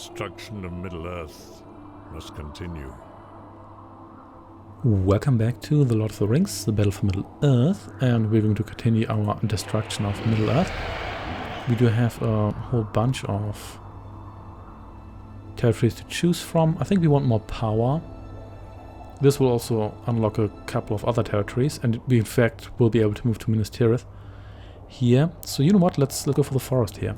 destruction of Middle-earth must continue. Welcome back to The Lord of the Rings, the Battle for Middle-earth, and we're going to continue our destruction of Middle-earth. We do have a whole bunch of territories to choose from. I think we want more power. This will also unlock a couple of other territories, and we in fact will be able to move to Minas Tirith here. So you know what, let's go for the forest here.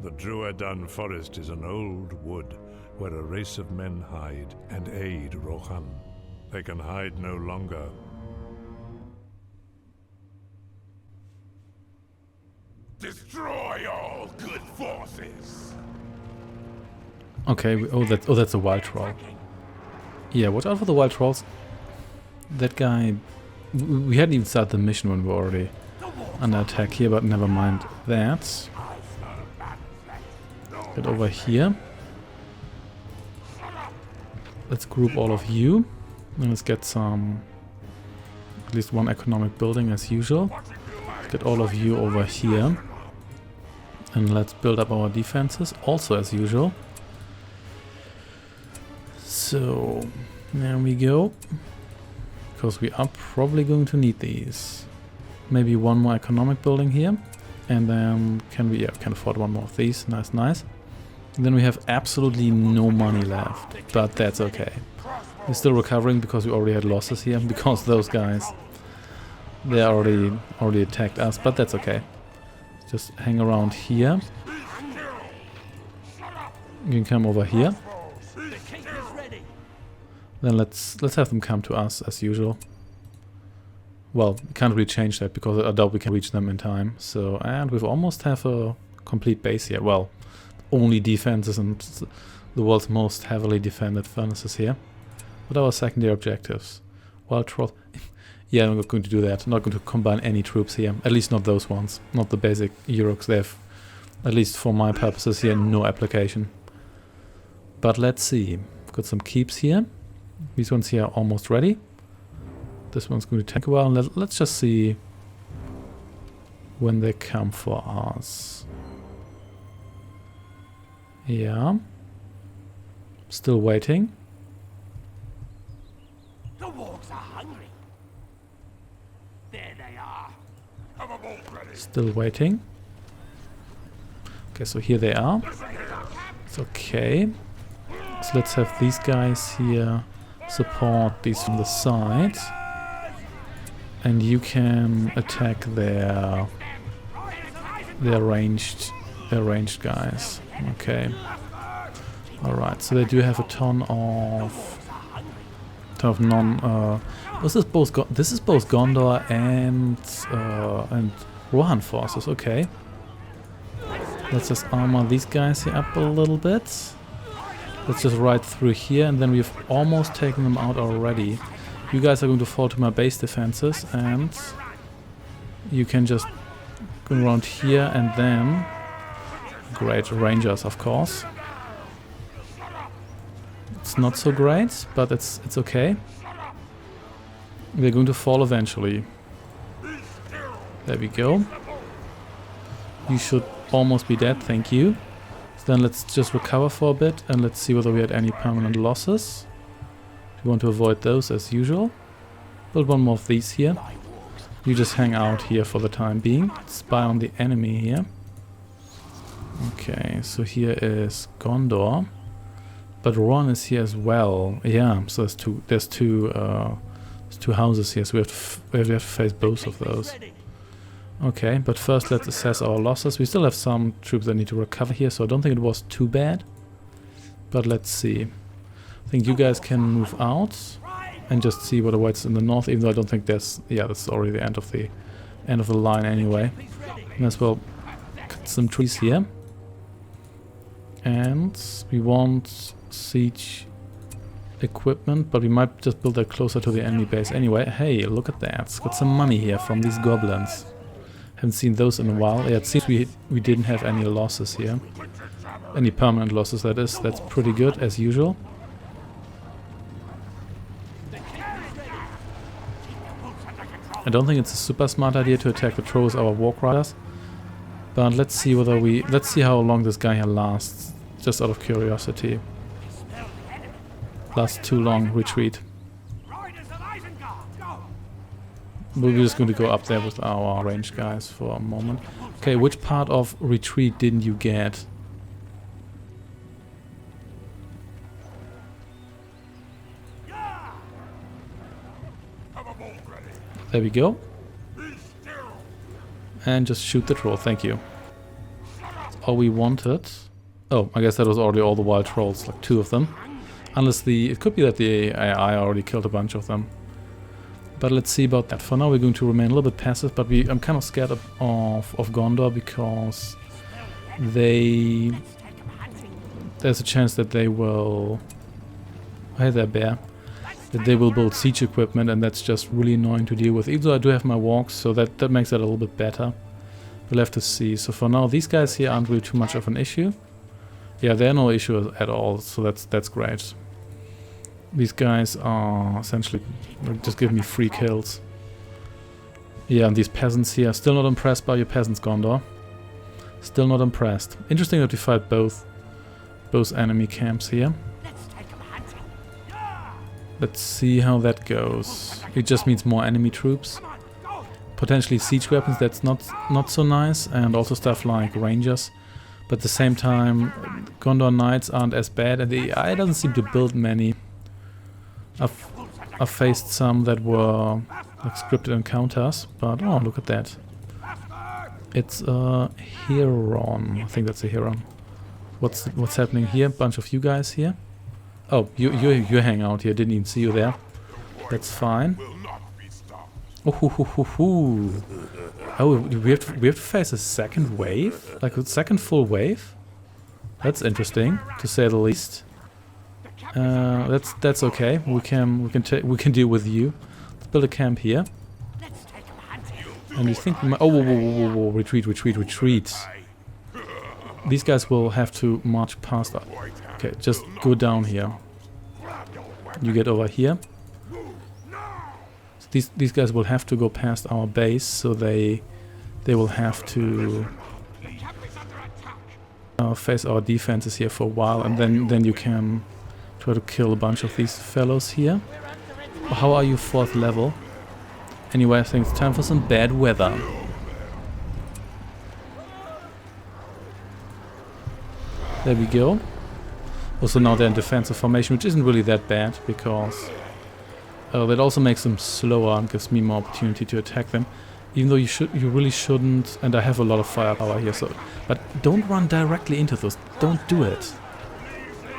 The Druadan forest is an old wood where a race of men hide and aid Rohan. They can hide no longer. Destroy all good forces! Okay, that's a wild troll. Yeah, watch out for the wild trolls. That guy... We hadn't even started the mission when we were already under attack here, but never mind that. Get over here. Let's group all of you. And let's get some... at least one economic building as usual. Get all of you over here. And let's build up our defenses, also as usual. So, there we go. Because we are probably going to need these. Maybe one more economic building here. And then we can afford one more of these. Nice, nice. And then we have absolutely no money left. But that's okay. We're still recovering because we already had losses here. Because those guys, they already attacked us. But that's okay. Just hang around here. You can come over here. Then let's have them come to us as usual. Well, can't really change that because I doubt we can reach them in time. So, and we've almost have a complete base here. Well, only defenses and the world's most heavily defended furnaces here. What are our secondary objectives? Wild troll. Yeah, I'm not going to do that. I'm not going to combine any troops here. At least not those ones. Not the basic Uruks. They have, at least for my purposes here, no application. But let's see. Got some keeps here. These ones here are almost ready. This one's going to take a while. Let's just see when they come for us. Yeah. Still waiting. The wargs are hungry. There they are. Still waiting. Okay, so here they are. It's okay. So let's have these guys here support these from the side. And you can attack their ranged guys. Okay. Alright, so they do have a ton of non this is both Gondor and Rohan forces, okay. Let's just armor these guys here up a little bit. Let's just ride through here, and then we've almost taken them out already. You guys are going to fall to my base defenses, and you can just go around here, and then... Great, rangers, of course. It's not so great, but it's okay. They're going to fall eventually. There we go. You should almost be dead, thank you. Then let's just recover for a bit and let's see whether we had any permanent losses. We want to avoid those as usual. Build one more of these here. You just hang out here for the time being. Spy on the enemy here. Okay, so here is Gondor. But Rohan is here as well. Yeah, so there's two houses here, so we have to face both of those. Okay, but first let's assess our losses. We still have some troops that need to recover here, so I don't think it was too bad. But let's see. I think you guys can move out and just see what awaits in the north, even though I don't think there's... Yeah, that's already the end of the line anyway. May as well cut some trees here. And we want siege equipment, but we might just build that closer to the enemy base anyway. Hey, look at that. It's got some money here from these goblins. Haven't seen those in a while. Yeah, it seems we didn't have any losses here. Any permanent losses, that is. That's pretty good, as usual. I don't think it's a super smart idea to attack the trolls with our walk riders. But let's see whether let's see how long this guy here lasts. Just out of curiosity. Lasts too long, retreat. Riders of Isengard, go! We're just going to go up there with our ranged guys for a moment. Okay, which part of retreat didn't you get? There we go. And just shoot the troll, thank you. That's all we wanted. Oh, I guess that was already all the wild trolls, like 2 of them. Unless it could be that the AI already killed a bunch of them. But let's see about that. For now we're going to remain a little bit passive, but I'm kind of scared of Gondor because there's a chance that they will... Hey there, bear. That they will build siege equipment, and that's just really annoying to deal with. Even though I do have my walks, so that makes it a little bit better. We'll have to see. So for now, these guys here aren't really too much of an issue. Yeah, they're no issue at all, so that's great. These guys are essentially just give me free kills. Yeah, and these peasants here, still not impressed by your peasants, Gondor. Still not impressed. Interesting that we fight both enemy camps here. Let's see how that goes. It just means more enemy troops. Potentially siege weapons, that's not so nice, and also stuff like rangers. But at the same time, Gondor knights aren't as bad, and the AI doesn't seem to build many. I've faced some that were like scripted encounters, but oh, look at that. It's a Heron. I think that's a Heron. What's happening here? Bunch of you guys here. Oh, you hang out here. Didn't even see you there. That's fine. Oh, oh, we have to face a second wave, like a second full wave. That's interesting, to say the least. That's okay. We can deal with you. Let's build a camp here. And you think? Oh, whoa, retreat! These guys will have to march past us. Okay, just go down here. You get over here. So these guys will have to go past our base, so they will have to face our defenses here for a while, and then you can try to kill a bunch of these fellows here. How are you 4th level? Anyway, I think it's time for some bad weather. There we go. Also now they're in defensive formation, which isn't really that bad, because that also makes them slower and gives me more opportunity to attack them. Even though you really shouldn't, and I have a lot of firepower here, so... But don't run directly into those, don't do it.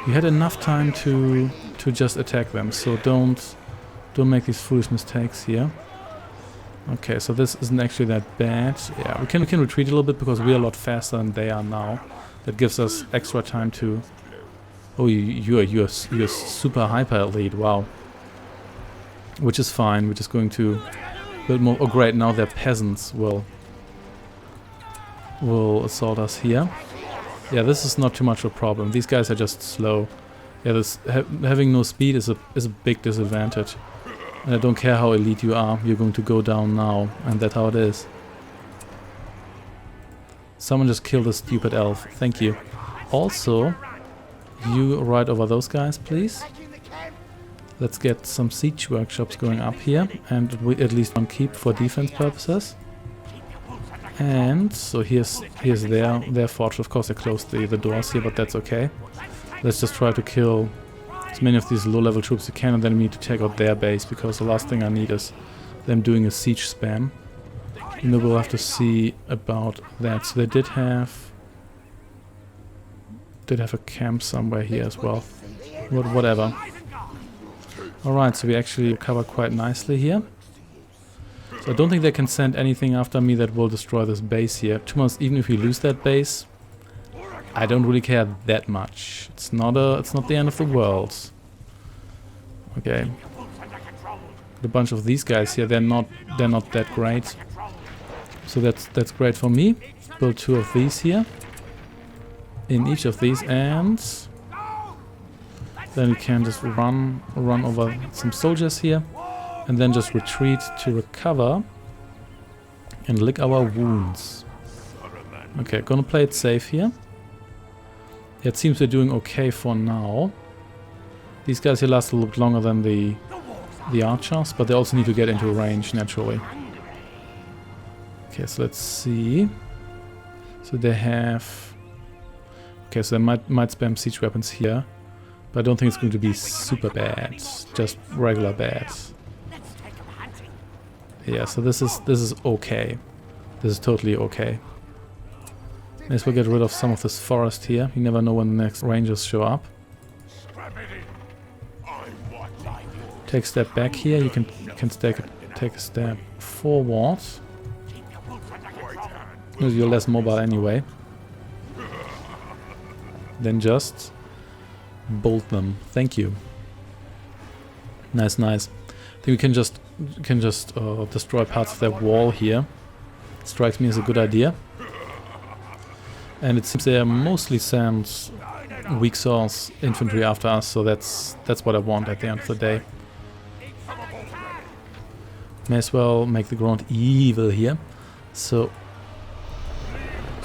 You had enough time to just attack them, so don't make these foolish mistakes here. Okay, so this isn't actually that bad. Yeah, we can retreat a little bit because we're a lot faster than they are now. That gives us extra time to... Oh, you're super hyper elite, wow. Which is fine, we're just going to build more... Oh great, now their peasants will assault us here. Yeah, this is not too much of a problem. These guys are just slow. Yeah, having no speed is a big disadvantage. And I don't care how elite you are, you're going to go down now, and that's how it is. Someone just killed a stupid elf, thank you. Also, you ride over those guys, please. Let's get some siege workshops going up here, and we at least one keep for defense purposes. And so here's their fortress. Of course, they closed the doors here, but that's okay. Let's just try to kill as many of these low-level troops as you can, and then we need to take out their base, because the last thing I need is them doing a siege spam. You know, we'll have to see about that. So they did have a camp somewhere here as well. Whatever. Alright, so we actually recovered quite nicely here. So I don't think they can send anything after me that will destroy this base here. To be honest, even if we lose that base, I don't really care that much. It's not the end of the world. Okay. A bunch of these guys here, they're not that great. So that's great for me. Build 2 of these here. In each of these, and then we can just run over some soldiers here, and then just retreat to recover And lick our wounds. Okay, gonna play it safe here. It seems we're doing okay for now. These guys here last a little bit longer than the archers, but they also need to get into range naturally. Okay, so let's see. So they have... Okay, so they might spam siege weapons here. But I don't think it's going to be super bad. Just regular bad. Yeah, so this is okay. This is totally okay. May as well get rid of some of this forest here. You never know when the next rangers show up. Take a step back here. You can take a step forward. Because you're less mobile anyway. Then just bolt them. Thank you. Nice, nice. I think we can just destroy parts of that wall here. Strikes me as a good idea. And it seems they are mostly sent weak sauce infantry after us, so that's what I want at the end of the day. May as well make the ground evil here. So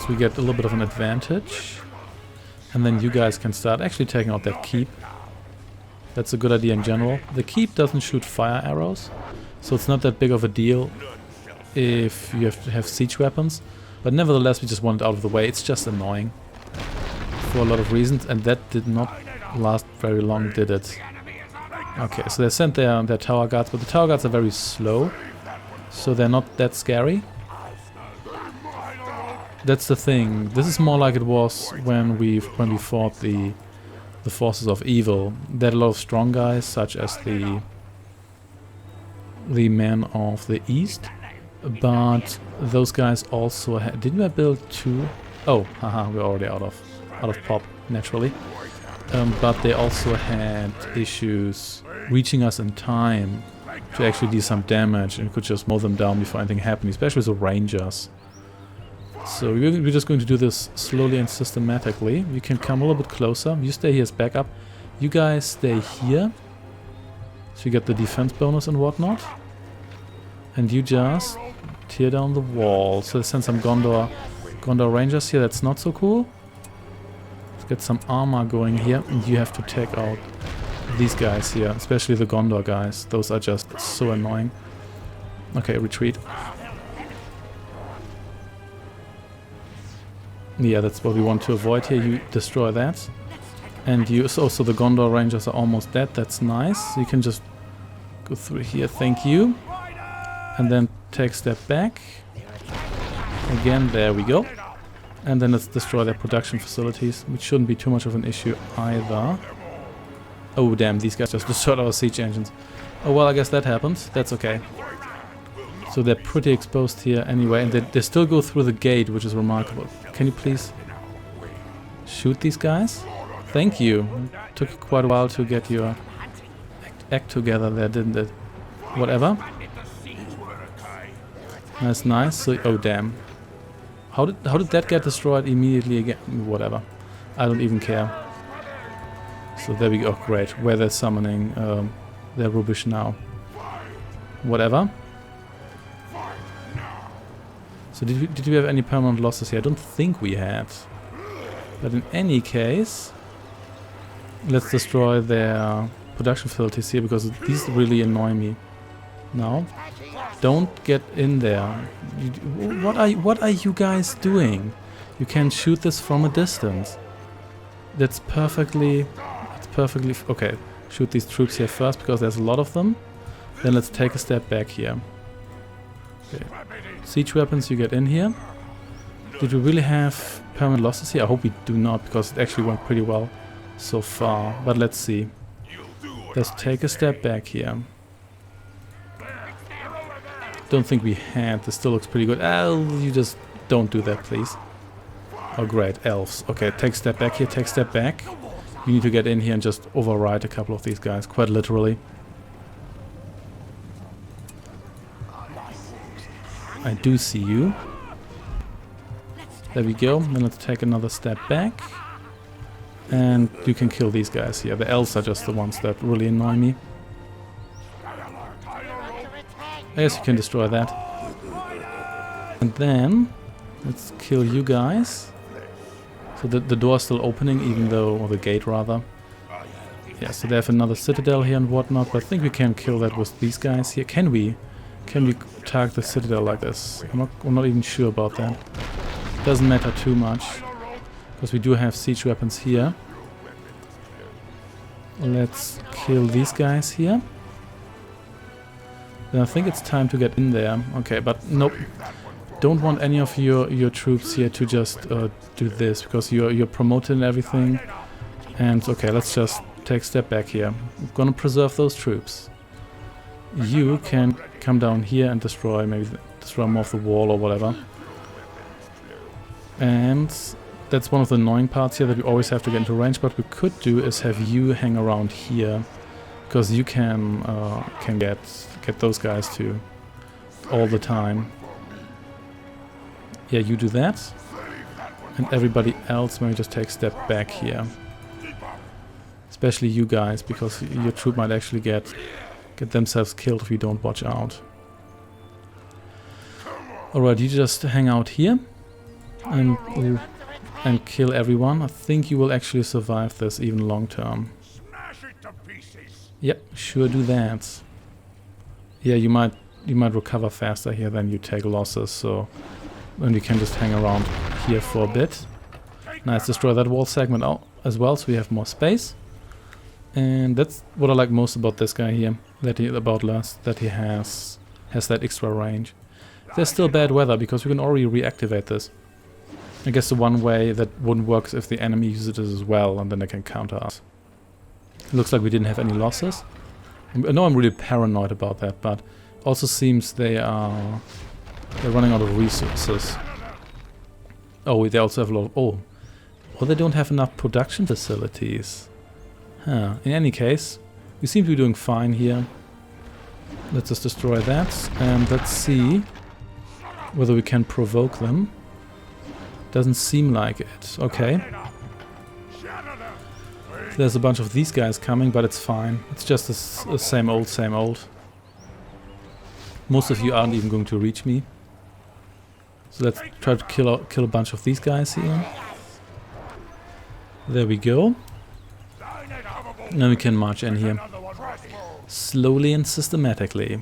we get a little bit of an advantage. And then you guys can start actually taking out that keep. That's a good idea in general. The keep doesn't shoot fire arrows, so it's not that big of a deal if you have to have siege weapons. But nevertheless, we just want it out of the way. It's just annoying for a lot of reasons, and that did not last very long, did it? Okay, so they sent their tower guards, but the tower guards are very slow, so they're not that scary. That's the thing. This is more like it was when we fought the forces of evil. They had a lot of strong guys, such as the men of the east. But those guys also had... Didn't I build two? Oh, haha, we're already out of pop, naturally. But they also had issues reaching us in time to actually do some damage, and could just mow them down before anything happened, especially the rangers. So we're just going to do this slowly and systematically. You can come a little bit closer. You stay here as backup. You guys stay here. So you get the defense bonus and whatnot. And you just tear down the wall. So send some Gondor rangers here. That's not so cool. Let's get some armor going here. And you have to take out these guys here. Especially the Gondor guys. Those are just so annoying. Okay, retreat. Yeah, that's what we want to avoid here. You destroy that. And you also the Gondor rangers are almost dead. That's nice. You can just go through here. Thank you. And then take a step back. Again, there we go. And then let's destroy their production facilities, which shouldn't be too much of an issue either. Oh damn, these guys just destroyed our siege engines. Oh well, I guess that happens. That's okay. So they're pretty exposed here anyway, and they still go through the gate, which is remarkable. Can you please shoot these guys? Thank you. Took quite a while to get your act together there, didn't it? Whatever. That's nice. So, oh damn. How did that get destroyed immediately again? Whatever. I don't even care. So there we go. Oh, great. Where they're summoning their rubbish now. Whatever. So did we have any permanent losses here? I don't think we had. But in any case, let's destroy their production facilities here, because these really annoy me. Now, don't get in there. What are you guys doing? You can shoot this from a distance. That's perfectly okay. Shoot these troops here first, because there's a lot of them. Then let's take a step back here. Okay. Siege weapons, you get in here. Did we really have permanent losses here? I hope we do not, because it actually went pretty well so far. But let's see. Let's take a step back here. Don't think we had. This still looks pretty good. Oh, you just don't do that, please. Oh, great. Elves. Okay, take a step back here. Take a step back. You need to get in here and just override a couple of these guys, quite literally. I do see you. There we go. Then let's take another step back. And you can kill these guys here. The elves are just the ones that really annoy me. I guess you can destroy that. And then let's kill you guys. So the door's still opening, even though, or the gate rather. Yeah, so they have another citadel here and whatnot, but I think we can kill that with these guys here. Can we? Can we target the citadel like this? I'm not even sure about that. Doesn't matter too much, because we do have siege weapons here. Let's kill these guys here. Then I think it's time to get in there. Okay, but nope. Don't want any of your troops here to just do this, because you're promoted and everything. And okay, let's just take a step back here. I'm gonna preserve those troops. You can come down here and destroy, maybe destroy more of the wall or whatever. And that's one of the annoying parts here, that we always have to get into range. What we could do is have you hang around here, because you can get those guys too all the time. Yeah, you do that, and everybody else maybe just take a step back here. Especially you guys, because your troop might actually get themselves killed if you don't watch out. Alright, you just hang out here and kill everyone. I think you will actually survive this even long term. Yep, sure do that. Yeah, you might recover faster here than you take losses, so then we can just hang around here for a bit. Nice, destroy that wall segment out as well, so we have more space. And that's what I like most about this guy here, that he has that extra range. There's still bad weather, because we can already reactivate this. I guess the one way that wouldn't work is if the enemy uses it as well, and then they can counter us. It looks like we didn't have any losses. I know I'm really paranoid about that, but also seems they're running out of resources. Oh, they also have a lot of... Oh, well, they don't have enough production facilities. Huh. In any case, we seem to be doing fine here. Let's just destroy that, and let's see whether we can provoke them. Doesn't seem like it. Okay. There's a bunch of these guys coming, but it's fine. It's just the same old, same old. Most of you aren't even going to reach me. So let's try to kill a bunch of these guys here. There we go. Now we can march in here. Slowly and systematically.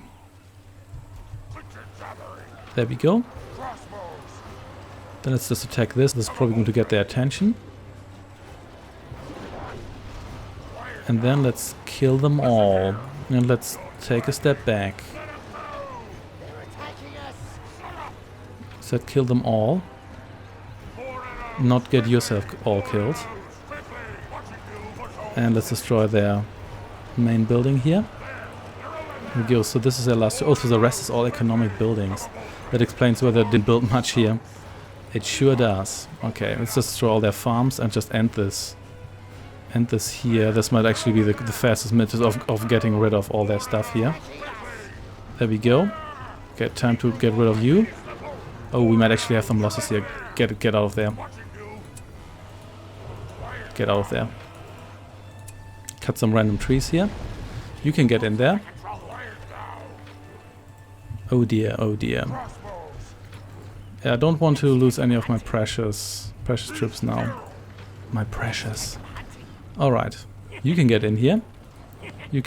There we go. Then let's just attack this. This is probably going to get their attention. And then let's kill them all. And let's take a step back. So kill them all. Not get yourself all killed. And let's destroy their main building here. There we go. So this is their last... Oh, so the rest is all economic buildings. That explains why they didn't build much here. It sure does. Okay, let's just destroy all their farms and just end this. End this here. This might actually be the fastest method of getting rid of all their stuff here. There we go. Okay, time to get rid of you. Oh, we might actually have some losses here. Get out of there. Get out of there. Cut some random trees here. You can get in there. Oh dear, oh dear. Yeah, I don't want to lose any of my precious troops now. My precious. Alright. You can get in here. You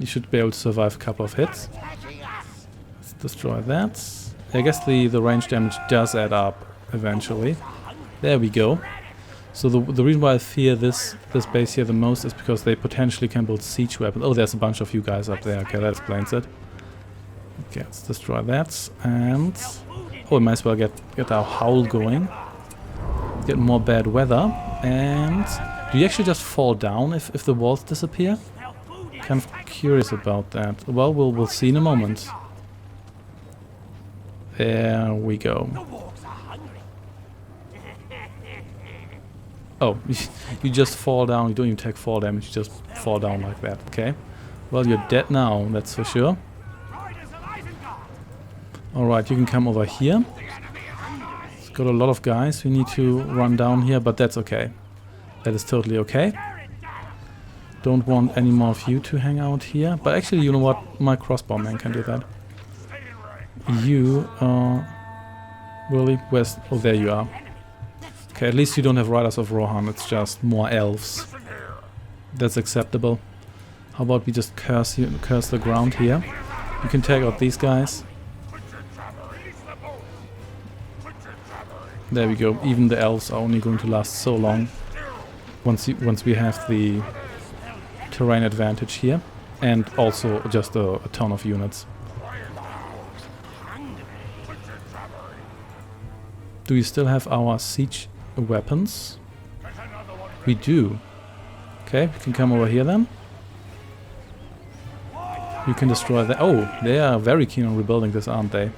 should be able to survive a couple of hits. Let's destroy that. I guess the range damage does add up eventually. There we go. So the reason why I fear this base here the most is because they potentially can build siege weapons. Oh, there's a bunch of you guys up there. Okay, that explains it. Okay, let's destroy that. And... oh, we might as well get our howl going. Get more bad weather. And... do you actually just fall down if the walls disappear? Kind of curious about that. Well, we'll see in a moment. There we go. Oh, you just fall down. You don't even take fall damage. You just fall down like that. Okay. Well, you're dead now. That's for sure. Alright, you can come over here. It's got a lot of guys we need to run down here, but that's okay. That is totally okay. Don't want any more of you to hang out here. But actually, you know what? My crossbowman can do that. You Really? Where's... Oh, there you are. Okay, at least you don't have Riders of Rohan, it's just more elves. That's acceptable. How about we just curse the ground here? You can take out these guys. There we go. Even the elves are only going to last so long. Once we have the terrain advantage here. And also just a ton of units. Do we still have our siege weapons? We do. Okay, we can come over here then. You can destroy that. Oh, they are very keen on rebuilding this, aren't they?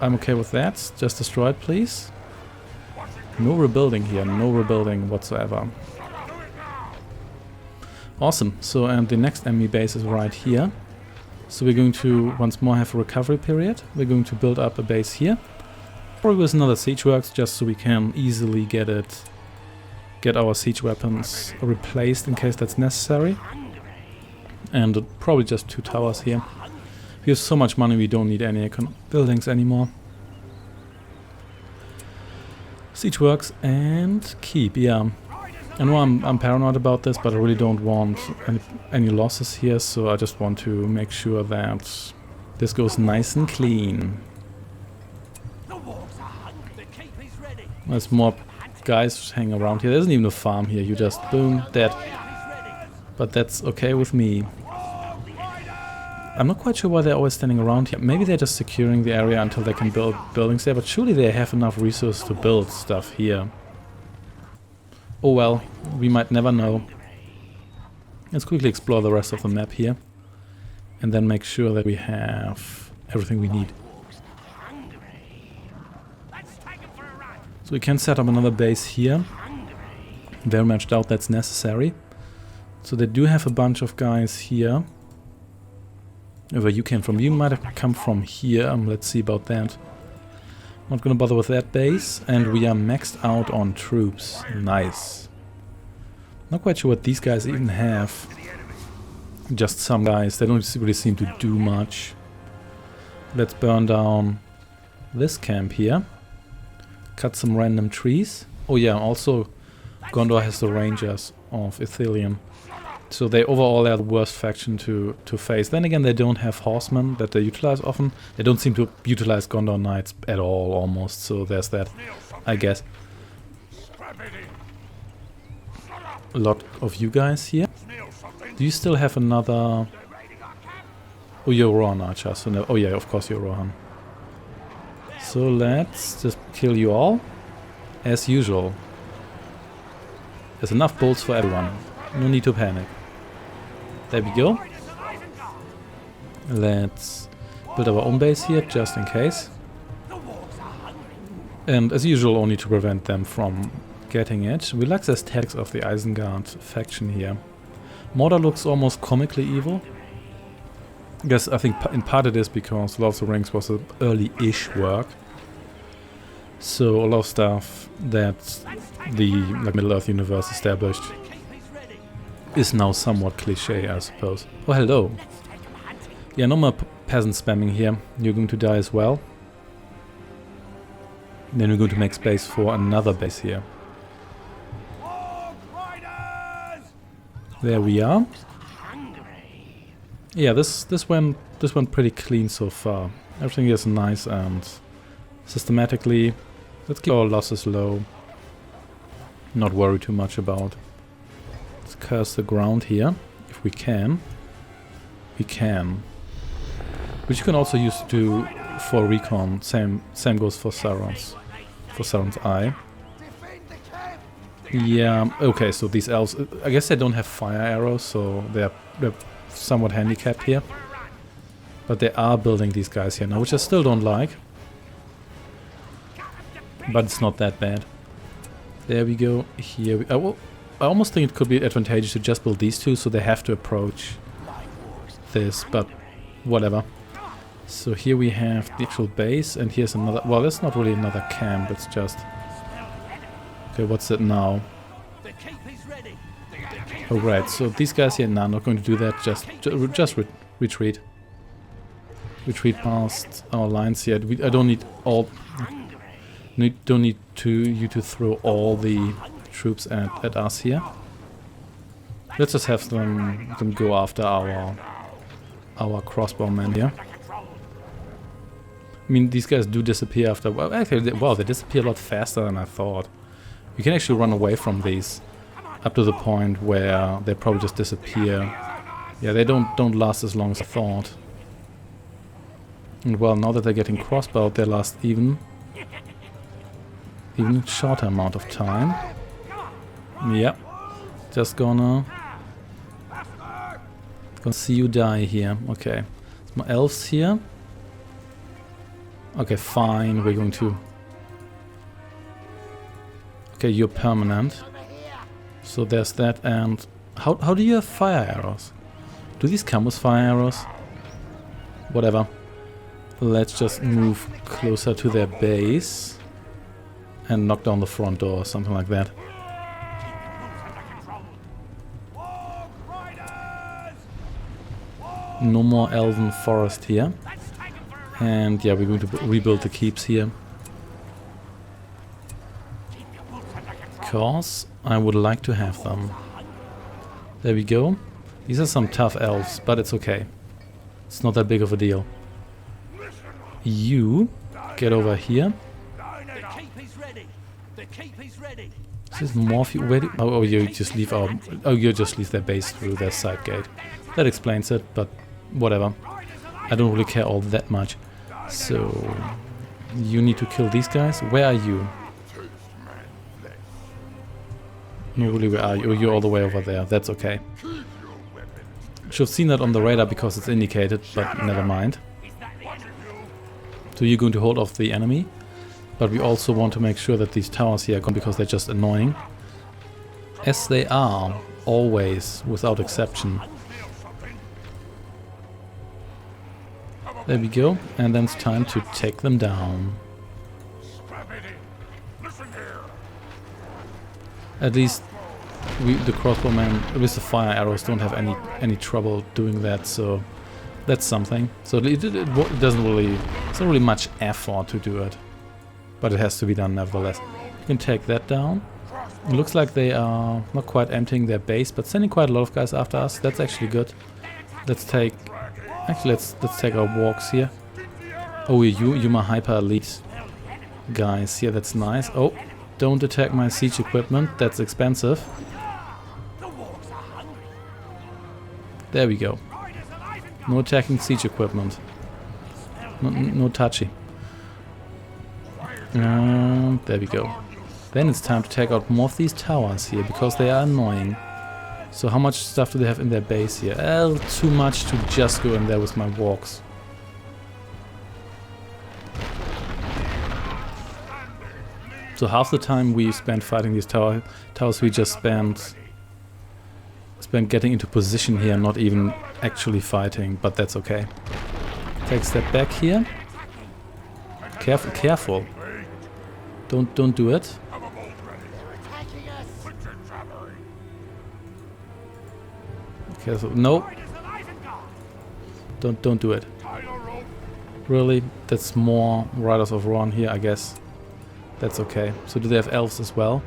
I'm okay with that. Just destroy it, please. No rebuilding here. No rebuilding whatsoever. Awesome. So, and the next enemy base is right here. So we're going to once more have a recovery period. We're going to build up a base here. Probably with another siege works, just so we can easily get our siege weapons replaced in case that's necessary. And probably just 2 towers here. We have so much money we don't need any buildings anymore. Siege works and keep, yeah. I know I'm paranoid about this, but I really don't want any losses here, so I just want to make sure that this goes nice and clean. There's more guys hanging around here. There isn't even a farm here, you just boom, dead. But that's okay with me. I'm not quite sure why they're always standing around here. Maybe they're just securing the area until they can build buildings there, but surely they have enough resources to build stuff here. Oh well, we might never know. Let's quickly explore the rest of the map here. And then make sure that we have everything we need. So we can set up another base here. Very much doubt that's necessary. So they do have a bunch of guys here. Where you came from. You might have come from here. Let's see about that. Not gonna bother with that base. And we are maxed out on troops. Nice. Not quite sure what these guys even have. Just some guys. They don't really seem to do much. Let's burn down this camp here. Cut some random trees. Oh yeah, also Gondor has the Rangers of Ithilien. So they overall are the worst faction to face. Then again, they don't have horsemen that they utilize often. They don't seem to utilize Gondor Knights at all, almost. So there's that, I guess. A lot of you guys here. Do you still have another... Oh, you're Rohan archer. So no... Oh yeah, of course you're Rohan. So let's just kill you all. As usual. There's enough bolts for everyone. No need to panic. There we go. Let's build our own base here, just in case. And as usual, only to prevent them from getting it. We like the aesthetics of the Isengard faction here. Mordor looks almost comically evil. I guess I think in part it is because Lord of the Rings was an early-ish work. So a lot of stuff that the Middle-earth universe established is now somewhat cliché, I suppose. Oh, hello. Yeah, no more peasant spamming here. You're going to die as well. Then we're going to make space for another base here. There we are. Yeah, this went pretty clean so far. Everything is nice and systematically. Let's keep our losses low. Not worry too much about. Let's curse the ground here, if we can. We can. Which you can also use for recon. Same goes for Sauron's eye. Yeah. Okay. So these elves, I guess they don't have fire arrows, so they're somewhat handicapped here. But they are building these guys here now, which I still don't like. But it's not that bad. There we go. Here we... I almost think it could be advantageous to just build these two, so they have to approach this, but whatever. So here we have the actual base, and here's another... Well, that's not really another camp, it's just... Okay, what's it now? Oh, right, so these guys here, nah, not going to do that, just retreat. retreat past our lines here. I don't need all... don't need you to throw all the troops at us here. Let's just have them go after our crossbowmen here. I mean, these guys do disappear after... Well, actually, wow, they disappear a lot faster than I thought. You can actually run away from these up to the point where they probably just disappear. Yeah, they don't last as long as I thought. And well, now that they're getting crossbowed, they last even shorter amount of time. Yep. Just gonna see you die here. Okay. There's more elves here. Okay, fine. We're going to... Okay, you're permanent. So there's that. And how do you have fire arrows? Do these come with fire arrows? Whatever. Let's just move closer to their base and knock down the front door or something like that. No more elven forest here. And yeah, we're going to rebuild the keeps here. Because I would like to have them. There we go. These are some tough elves, but it's okay. It's not that big of a deal. You get over here. This is more of you. Oh, you just leave our... Oh, you just leave their base through their side gate. That explains it, but whatever. I don't really care all that much. So, you need to kill these guys. Where are you? No, really, where are you? Oh, you're all the way over there. That's okay. Should have seen that on the radar because it's indicated, but never mind. So you're going to hold off the enemy. But we also want to make sure that these towers here are gone because they're just annoying. As they are, always, without exception. There we go, and then it's time to take them down. At least the crossbowmen with the fire arrows don't have any trouble doing that, so that's something. So it doesn't really, it's not really much effort to do it, but it has to be done nevertheless. You can take that down. It looks like they are not quite emptying their base, but sending quite a lot of guys after us. That's actually good. Let's take... Actually, let's take our walks here. Oh, you my hyper elite guys. Yeah, that's nice. Oh, don't attack my siege equipment. That's expensive. There we go. No attacking siege equipment. No touchy. There we go. Then it's time to take out more of these towers here because they are annoying. So how much stuff do they have in their base here? Too much to just go in there with my walks. So half the time we spent fighting these towers, we just spent getting into position here, not even actually fighting, but that's okay. Take a step back here. Careful. Don't do it. Okay, so no. Don't do it. Really? That's more Riders of Rohan here, I guess. That's okay. So do they have elves as well?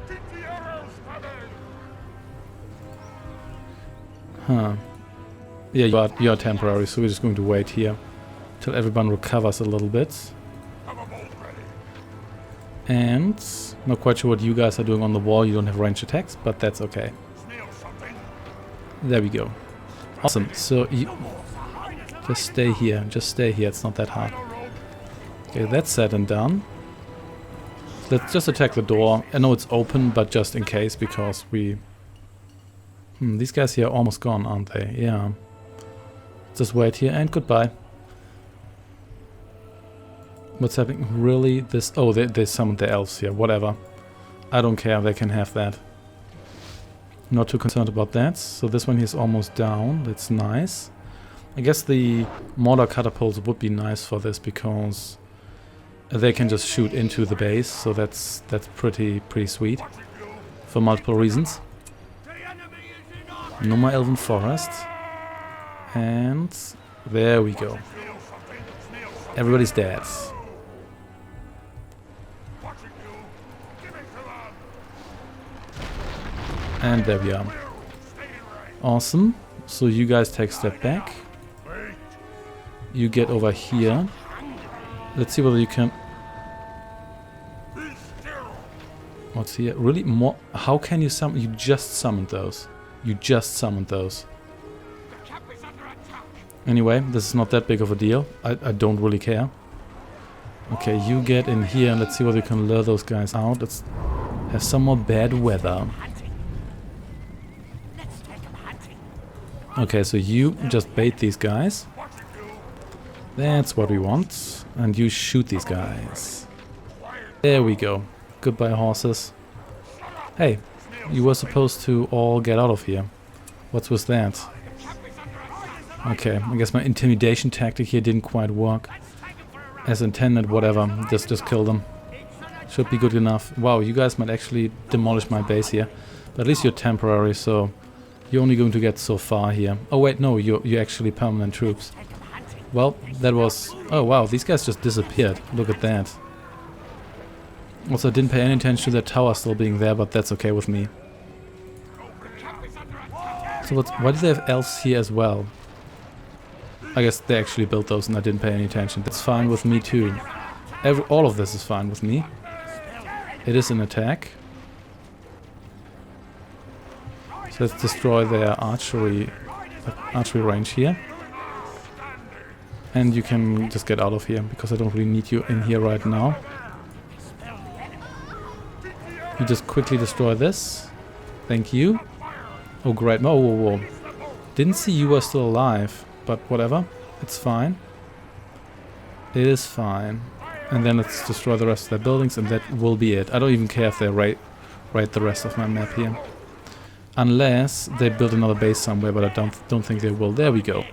Huh. Yeah, you are temporary, so we're just going to wait here till everyone recovers a little bit. And not quite sure what you guys are doing on the wall. You don't have ranged attacks, but that's okay. There we go. Awesome. So you just stay here. Just stay here. It's not that hard. Okay, that's said and done. Let's just attack the door. I know it's open, but just in case, because we... these guys here are almost gone, aren't they? Yeah. Just wait here and goodbye. What's happening? Really? This... Oh, they summoned the elves here. Whatever. I don't care. They can have that. Not too concerned about that. So this one here is almost down. That's nice. I guess the Mordor catapults would be nice for this because they can just shoot into the base. So that's pretty sweet for multiple reasons. No more elven forest. And there we go. Everybody's dead. And there we are. Awesome. So you guys take a step back. You get over here. Let's see whether you can... What's here? Really? More? How can you summon? You just summoned those. You just summoned those. Anyway, this is not that big of a deal. I don't really care. Okay, you get in here and let's see whether you can lure those guys out. Let's have some more bad weather. Okay, so you just bait these guys. That's what we want. And you shoot these guys. There we go. Goodbye, horses. Hey, you were supposed to all get out of here. What's with that? Okay, I guess my intimidation tactic here didn't quite work. As intended, whatever. Just kill them. Should be good enough. Wow, you guys might actually demolish my base here. But at least you're temporary, so you're only going to get so far here. Oh wait, no, you're actually permanent troops. Well, that was... Oh wow, these guys just disappeared. Look at that. Also, I didn't pay any attention to that tower still being there, but that's okay with me. So why do they have elves here as well? I guess they actually built those and I didn't pay any attention. That's fine with me too. All of this is fine with me. It is an attack. So let's destroy their archery range here. And you can just get out of here, because I don't really need you in here right now. You just quickly destroy this. Thank you. Oh great, whoa, whoa, whoa. Didn't see you were still alive, but whatever. It's fine. It is fine. And then let's destroy the rest of their buildings and that will be it. I don't even care if they raid the rest of my map here. Unless they build another base somewhere, but I don't think they will. There we go.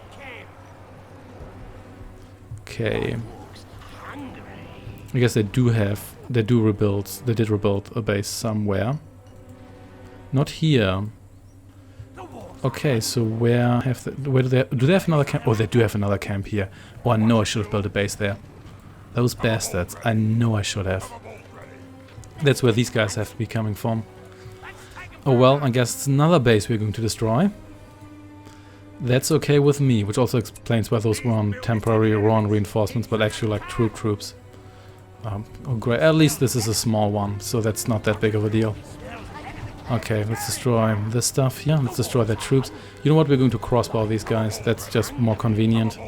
Okay. I guess they did rebuild a base somewhere. Not here. Okay, so where do they have another camp? Oh, they do have another camp here. Oh, I know I should have built a base there. Those bastards. I know I should have. That's where these guys have to be coming from. Oh well, I guess it's another base we're going to destroy. That's okay with me, which also explains why those were on temporary Rohan reinforcements, but actually like troops. Oh great, at least this is a small one, so that's not that big of a deal. Okay, let's destroy this stuff here. Let's destroy their troops. You know what? We're going to crossbow these guys. That's just more convenient.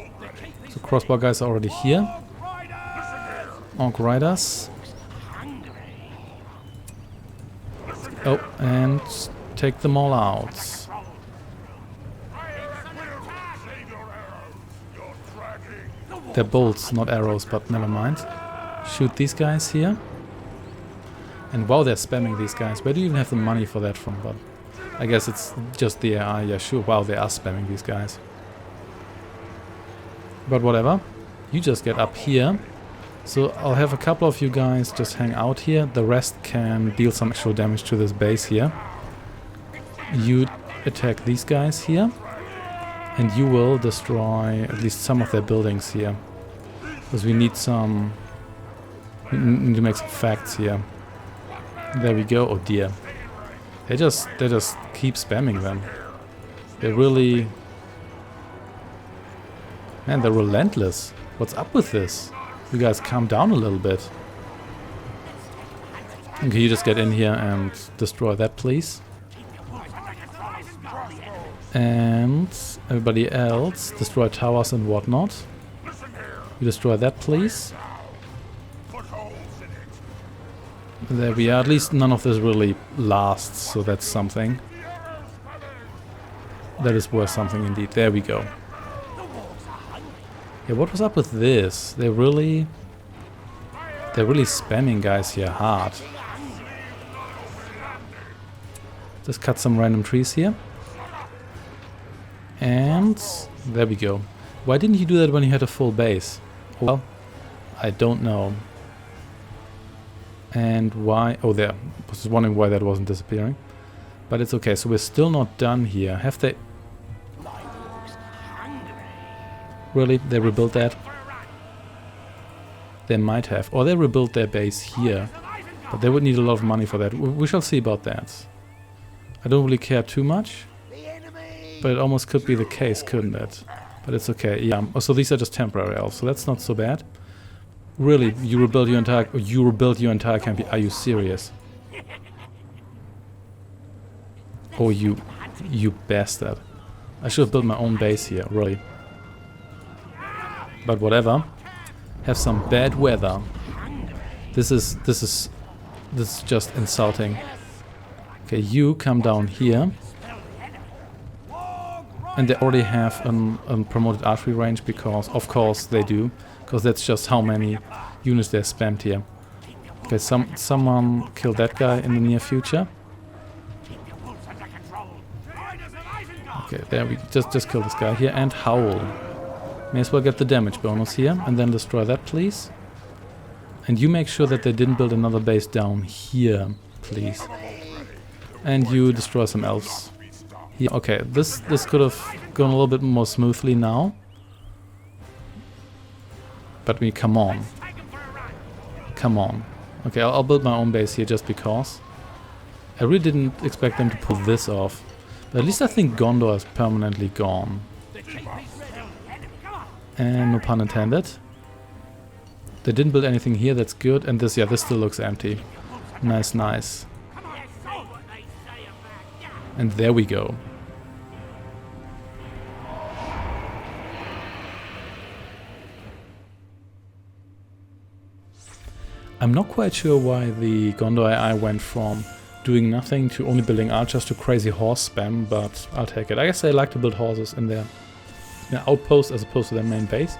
So crossbow guys are already here. Orc riders. Oh, and take them all out. They're bolts, not arrows, but never mind. Shoot these guys here. And wow, they're spamming these guys. Where do you even have the money for that from? But I guess it's just the AI. Yeah, sure. Wow, they are spamming these guys. But whatever. You just get up here. So I'll have a couple of you guys just hang out here. The rest can deal some actual damage to this base here. You attack these guys here. And you will destroy at least some of their buildings here. Because we need some... We need to make some facts here. There we go. Oh dear. They just keep spamming them. They really... Man, they're relentless. What's up with this? You guys calm down a little bit. Okay, you just get in here and destroy that, please. And everybody else, destroy towers and whatnot. You destroy that, please. There we are. At least none of this really lasts, so that's something. That is worth something indeed. There we go. Yeah, what was up with this? They're really spamming guys here hard. Just cut some random trees here. And there we go. Why didn't you do that when you had a full base? Well, I don't know. And why... Oh, there. I was wondering why that wasn't disappearing. But it's okay. So we're still not done here. Have they... Really? They rebuilt that? They might have. Or they rebuilt their base here. But they would need a lot of money for that. We shall see about that. I don't really care too much. But it almost could be the case, couldn't it? But it's okay. Yeah. Oh, so these are just temporary elves, so that's not so bad. Really, you rebuild your entire camp? Are you serious? Oh, you bastard! I should have built my own base here, really. But whatever. Have some bad weather. This is just insulting. Okay, you come down here. And they already have a promoted archery range because, of course, they do. Because that's just how many units they're spammed here. Okay, someone kill that guy in the near future. Okay, there we just kill this guy here and howl. May as well get the damage bonus here and then destroy that, please. And you make sure that they didn't build another base down here, please. And you destroy some elves. Here. Okay, this could have gone a little bit more smoothly now. But come on. Come on. Okay, I'll build my own base here just because. I really didn't expect them to pull this off. But at least I think Gondor is permanently gone. And no pun intended. They didn't build anything here, that's good. And this still looks empty. Nice, nice. And there we go. I'm not quite sure why the Gondor AI went from doing nothing to only building archers to crazy horse spam, but I'll take it. I guess they like to build horses in their outposts as opposed to their main base.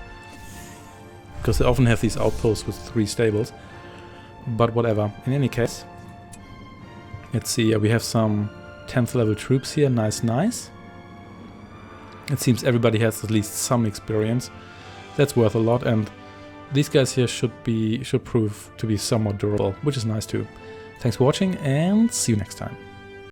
Because they often have these outposts with 3 stables. But whatever. In any case, let's see. We have some 10th level troops here. Nice, nice. It seems everybody has at least some experience. That's worth a lot, and these guys here should prove to be somewhat durable, which is nice too. Thanks for watching and see you next time.